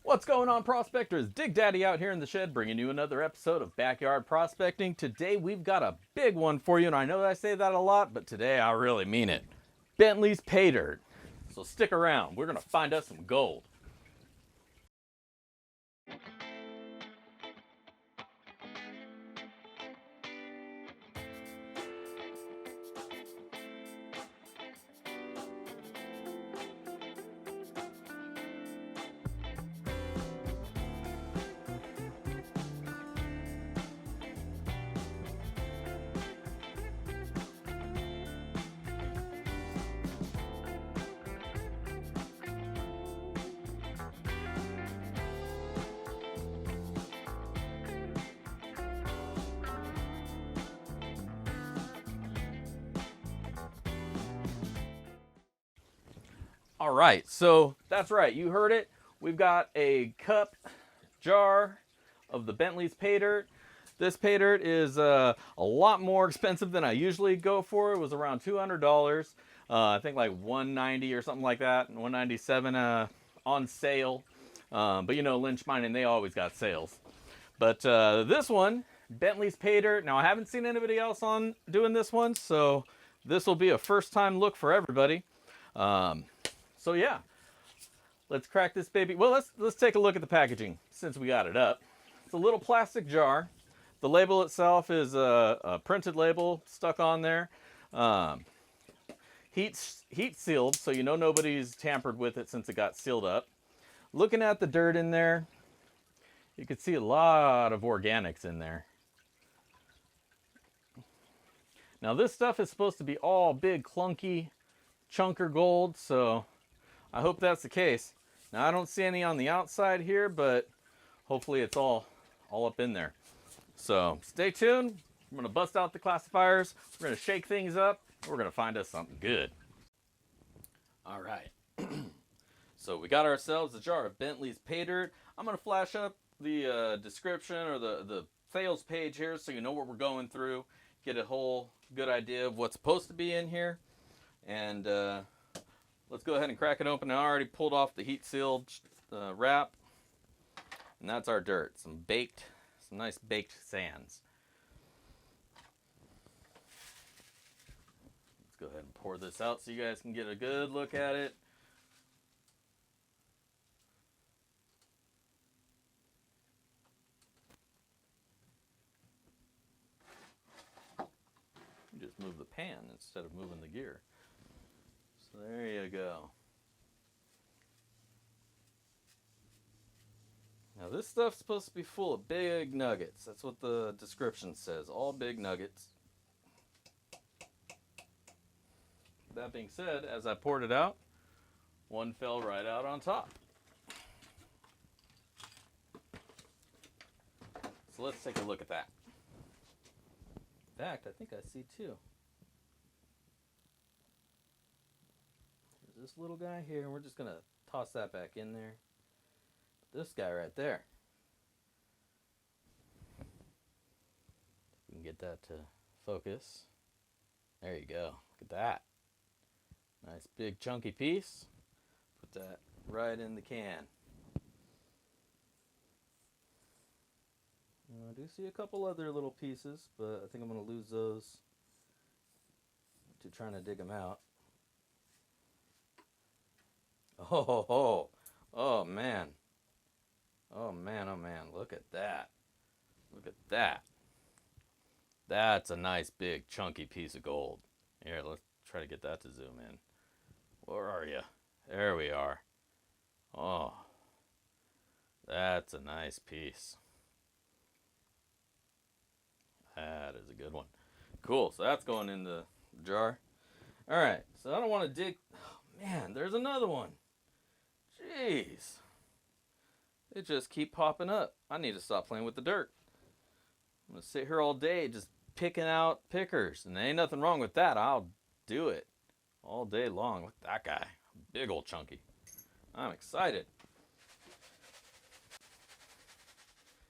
What's going on, prospectors? Dig Daddy out here in the shed bringing you another episode of Backyard Prospecting. Today we've got a big one for you, and I know I say that a lot, but today I really mean it. Bentley's Paydirt. So stick around. We're going to find us some gold. All right, so that's right, you heard it. We've got a cup jar of the Bentley's Paydirt. This Paydirt is a lot more expensive than I usually go for. It was around $200. I think like $190 or something like that, and $197 on sale. But you know, Lynch Mining, they always got sales. But this one, Bentley's Paydirt. Now I haven't seen anybody else on doing this one, so this will be a first-time look for everybody. So yeah, let's crack this baby. Well, let's take a look at the packaging since we got it up. It's a little plastic jar. The label itself is a printed label stuck on there. Heat sealed, so you know nobody's tampered with it since it got sealed up. Looking at the dirt in there, you can see a lot of organics in there. Now this stuff is supposed to be all big, clunky, chunker gold, so I hope that's the case. Now I don't see any on the outside here, but hopefully it's all up in there. So stay tuned. I'm gonna bust out the classifiers. We're gonna shake things up. We're gonna find us something good. All right. So we got ourselves a jar of Bentley's Paydirt. I'm gonna flash up the description or the sales page here so you know what we're going through. Get a whole good idea of what's supposed to be in here. And let's go ahead and crack it open. I already pulled off the heat sealed wrap. And that's our dirt. Some nice baked sands. Let's go ahead and pour this out so you guys can get a good look at it. You just move the pan instead of moving the gear. So there you go. Now this stuff's supposed to be full of big nuggets. That's what the description says. All big nuggets. That being said, as I poured it out, one fell right out on top. So let's take a look at that. In fact, I think I see two. There's this little guy here, and we're just going to toss that back in there. This guy right there. We can get that to focus. There you go. Look at that. Nice big chunky piece. Put that right in the can. I do see a couple other little pieces, but I think I'm going to lose those to trying to dig them out. Oh man. Oh man, look at that. Look at that. That's a nice big chunky piece of gold. Here, let's try to get that to zoom in. Where are you? There we are. Oh, that's a nice piece. That is a good one. Cool, so that's going in the jar. All right, so I don't want to dig. Oh, man, there's another one. Jeez. They just keep popping up. I need to stop playing with the dirt. I'm going to sit here all day just picking out pickers. And there ain't nothing wrong with that. I'll do it all day long. Look at that guy. Big old chunky. I'm excited.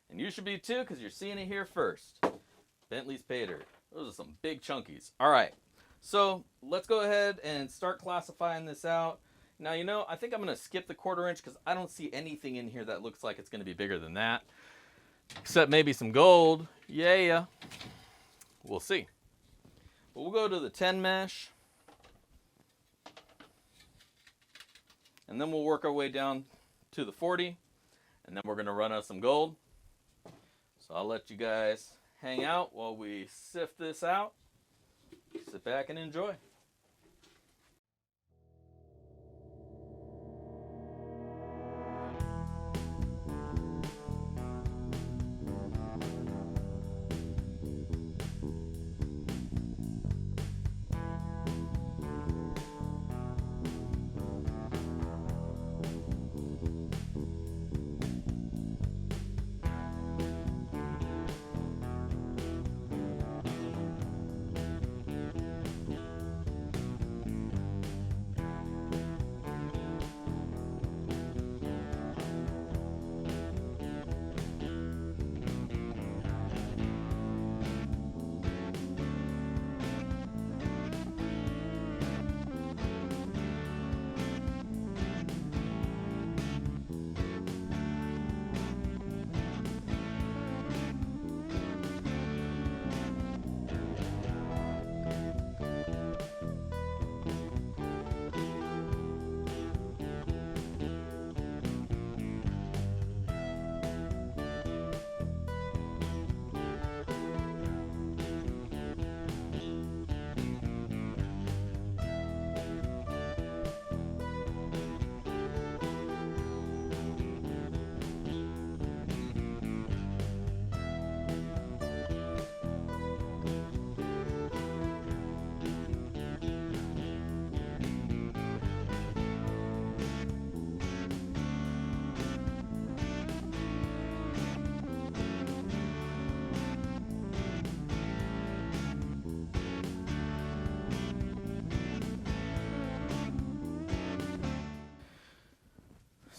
And you should be too, because you're seeing it here first. Bentley's Paydirt. Those are some big chunkies. All right. So let's go ahead and start classifying this out. Now, you know, I think I'm going to skip the 1/4 inch because I don't see anything in here that looks like it's going to be bigger than that. Except maybe some gold. Yeah. We'll see. But we'll go to the 10 mesh. And then we'll work our way down to the 40. And then we're going to run out some gold. So I'll let you guys hang out while we sift this out. Sit back and enjoy.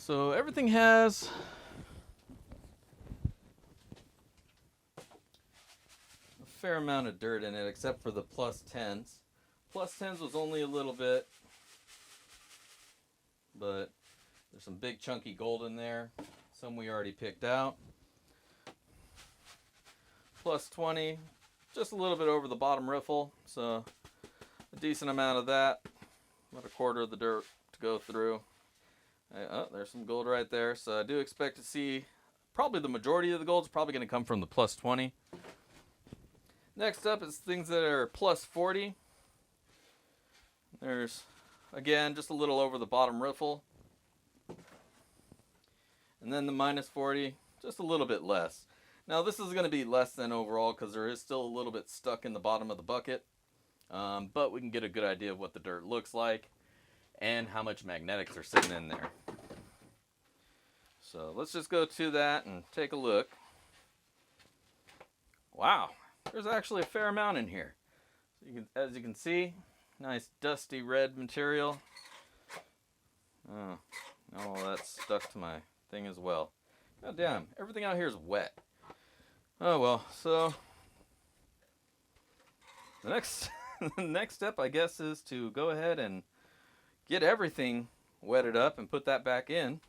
So everything has a fair amount of dirt in it, except for the plus 10s. Plus 10s was only a little bit, but there's some big chunky gold in there. Some we already picked out. Plus 20, just a little bit over the bottom riffle, so a decent amount of that. About a 1/4 of the dirt to go through. Oh, there's some gold right there. So I do expect to see probably the majority of the gold is probably going to come from the plus 20. Next up is things that are plus 40. There's, again, just a little over the bottom riffle. And then the minus 40, just a little bit less. Now this is going to be less than overall because there is still a little bit stuck in the bottom of the bucket. But we can get a good idea of what the dirt looks like and how much magnetics are sitting in there. So let's just go to that and take a look. Wow, there's actually a fair amount in here. As you can see, nice dusty red material. Oh, all that's stuck to my thing as well. God damn, everything out here is wet. Oh well, so the next the next step, I guess, is to go ahead and get everything wetted up and put that back in.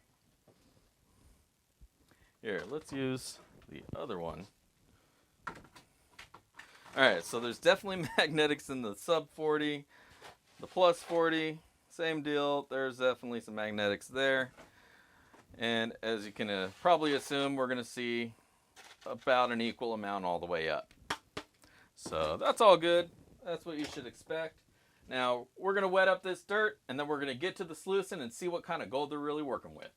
Here, let's use the other one. Alright, so there's definitely magnetics in the sub 40. The plus 40, same deal. There's definitely some magnetics there. And as you can probably assume, we're going to see about an equal amount all the way up. So that's all good. That's what you should expect. Now, we're going to wet up this dirt, and then we're going to get to the sluicing and see what kind of gold they're really working with.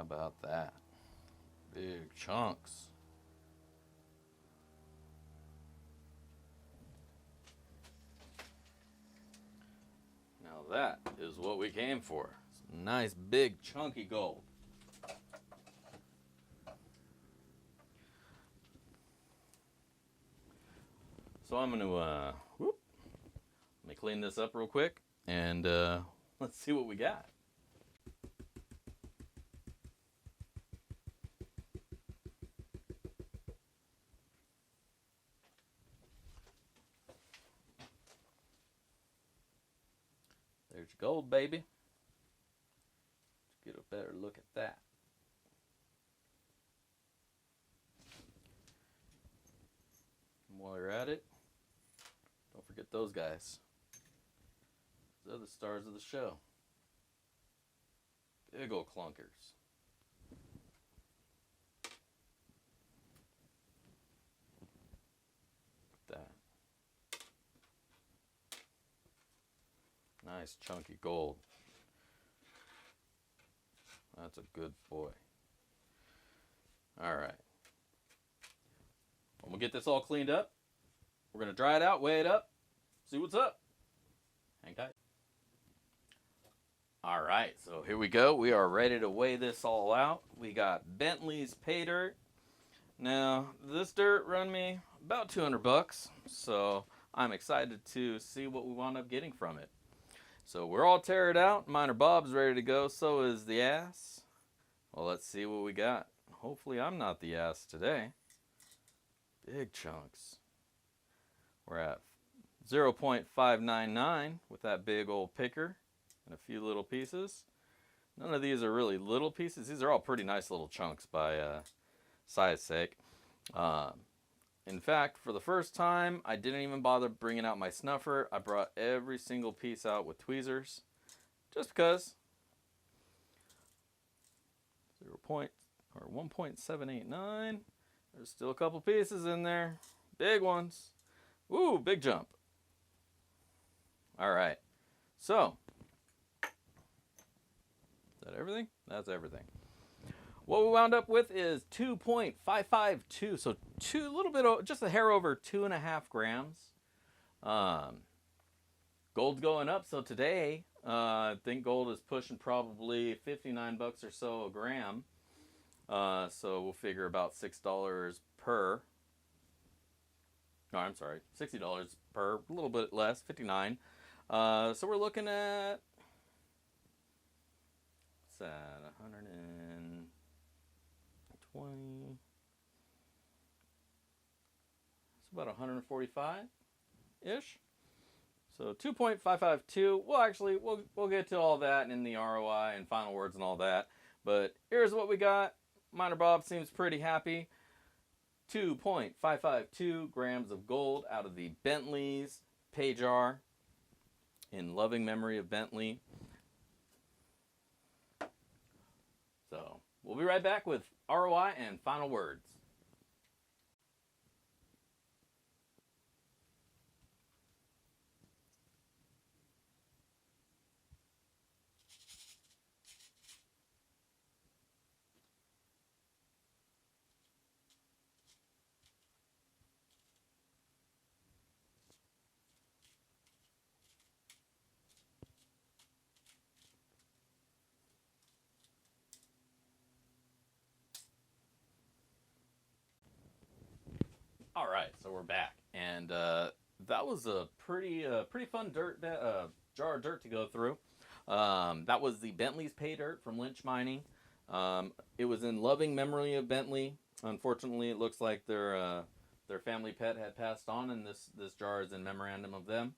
about that? Big chunks. Now that is what we came for. Some nice big chunky gold. So I'm going to let me clean this up real quick, and let's see what we got. There's your gold, baby. Let's get a better look at that. And while you're at it, don't forget those guys. They're the stars of the show. Big ol' clunkers. Look at that. Nice chunky gold. That's a good boy. Alright. When we get this all cleaned up, we're going to dry it out, weigh it up, see what's up. Hang tight. Alright, so here we go. We are ready to weigh this all out. We got Bentley's Paydirt. Now, this dirt run me about 200 bucks, so I'm excited to see what we wound up getting from it. So we're all teared out. Miner Bob's ready to go, so is the ass. Well, let's see what we got. Hopefully I'm not the ass today. Big chunks. We're at 0.599 with that big old picker and a few little pieces. None of these are really little pieces. These are all pretty nice little chunks by size sake. In fact, for the first time, I didn't even bother bringing out my snuffer. I brought every single piece out with tweezers, just because. 1.789. There's still a couple pieces in there. Big ones. Woo, big jump. All right. So, is that everything? That's everything. What we wound up with is 2.552. So just a hair over 2.5 grams. Gold's going up. So today, I think gold is pushing probably 59 bucks or so a gram. So we'll figure about $6 per. No, I'm sorry, $60 per, a little bit less, 59. So we're looking at, what's that, 120, it's about 145-ish. So 2.552, we'll get to all that in the ROI and final words and all that. But here's what we got. Miner Bob seems pretty happy. 2.552 grams of gold out of the Bentley's pay jar in loving memory of Bentley. So we'll be right back with ROI and final words. All right, so we're back, and that was a pretty fun jar of dirt to go through. That was the Bentley's Paydirt from Lynch Mining. It was in loving memory of Bentley. Unfortunately, it looks like their family pet had passed on, and this jar is in memorandum of them.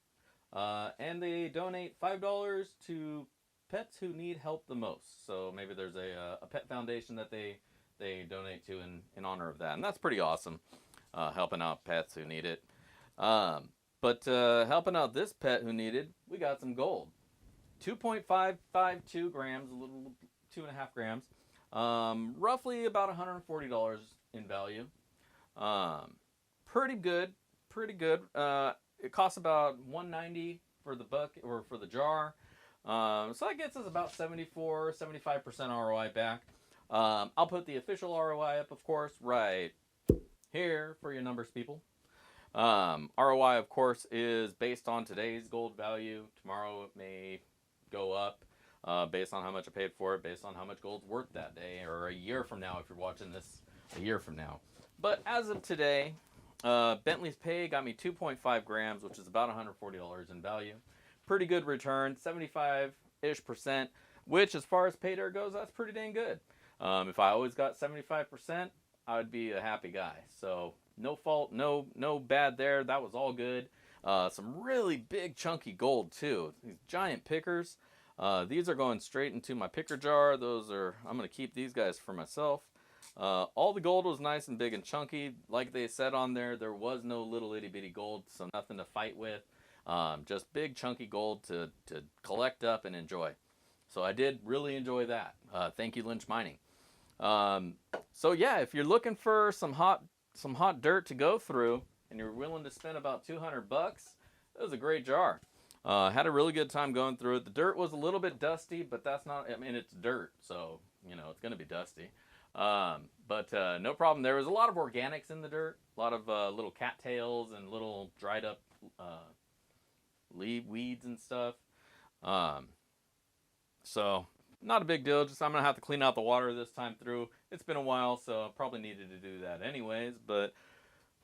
And they donate $5 to pets who need help the most. So maybe there's a pet foundation that they donate to in honor of that, and that's pretty awesome. Helping out pets who need it. But helping out this pet who needed, we got some gold. 2.552 grams, a little 2.5 grams. Roughly about $140 in value. Pretty good. It costs about $190 for the bucket or for the jar. So that gets us about 75% ROI back. I'll put the official ROI up, of course, right here for your numbers, people. ROI, of course, is based on today's gold value. Tomorrow it may go up based on how much I paid for it, based on how much gold's worth that day, or a year from now if you're watching this a year from now. But as of today, Bentley's pay got me 2.5 grams, which is about $140 in value. Pretty good return, 75-ish%, which as far as Paydirt goes, that's pretty dang good. If I always got 75%, I would be a happy guy. So no fault, no bad there. That was all good. Some really big chunky gold too. These giant pickers. These are going straight into my picker jar. I'm going to keep these guys for myself. All the gold was nice and big and chunky. Like they said on there was no little itty bitty gold, so nothing to fight with. Just big chunky gold to collect up and enjoy. So I did really enjoy that. Thank you, Lynch Mining. So yeah, if you're looking for some hot dirt to go through and you're willing to spend about $200, it was a great jar. Had a really good time going through it. The dirt was a little bit dusty, but that's not, I mean, it's dirt, so, you know, it's going to be dusty. But no problem. There was a lot of organics in the dirt, a lot of little cattails and little dried up weeds and stuff. So not a big deal. Just I'm going to have to clean out the water this time through. It's been a while, so I probably needed to do that anyways. But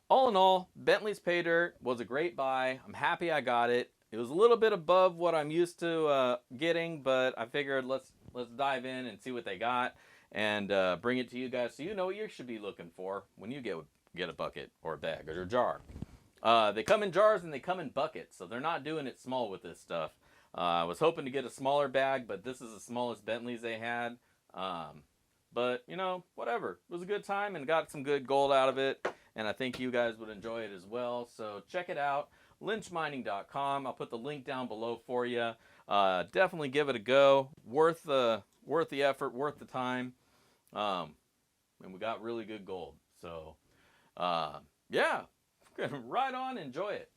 all in all, Bentley's Paydirt was a great buy. I'm happy I got it. It was a little bit above what I'm used to getting, but I figured let's dive in and see what they got and bring it to you guys so you know what you should be looking for when you get a bucket or a bag or a jar. They come in jars and they come in buckets, so they're not doing it small with this stuff. I was hoping to get a smaller bag, but this is the smallest Bentleys they had. But, you know, whatever. It was a good time and got some good gold out of it, and I think you guys would enjoy it as well. So check it out, lynchmining.com. I'll put the link down below for you. Definitely give it a go. Worth the effort, worth the time. And we got really good gold. So, yeah, right on, enjoy it.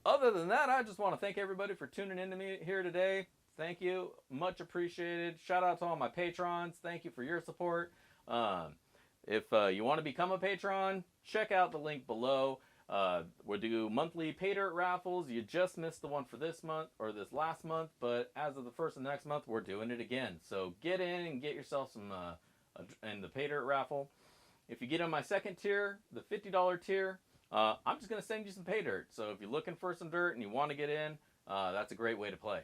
Other than that, I just want to thank everybody for tuning in to me here today. Thank you. Much appreciated. Shout out to all my patrons. Thank you for your support. If you want to become a patron, check out the link below. We do monthly Paydirt raffles. You just missed the one for this month or this last month, but as of the first of next month, we're doing it again. So get in and get yourself some in the Paydirt raffle. If you get on my second tier, the $50 tier, I'm just going to send you some Paydirt. So if you're looking for some dirt and you want to get in, that's a great way to play.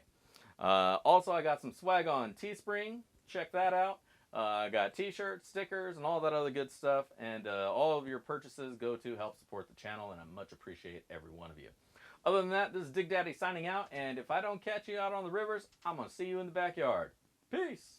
Also, I got some swag on Teespring. Check that out. I got t-shirts, stickers, and all that other good stuff. And all of your purchases go to help support the channel, and I much appreciate every one of you. Other than that, this is Dig Daddy signing out. And if I don't catch you out on the rivers, I'm going to see you in the backyard. Peace.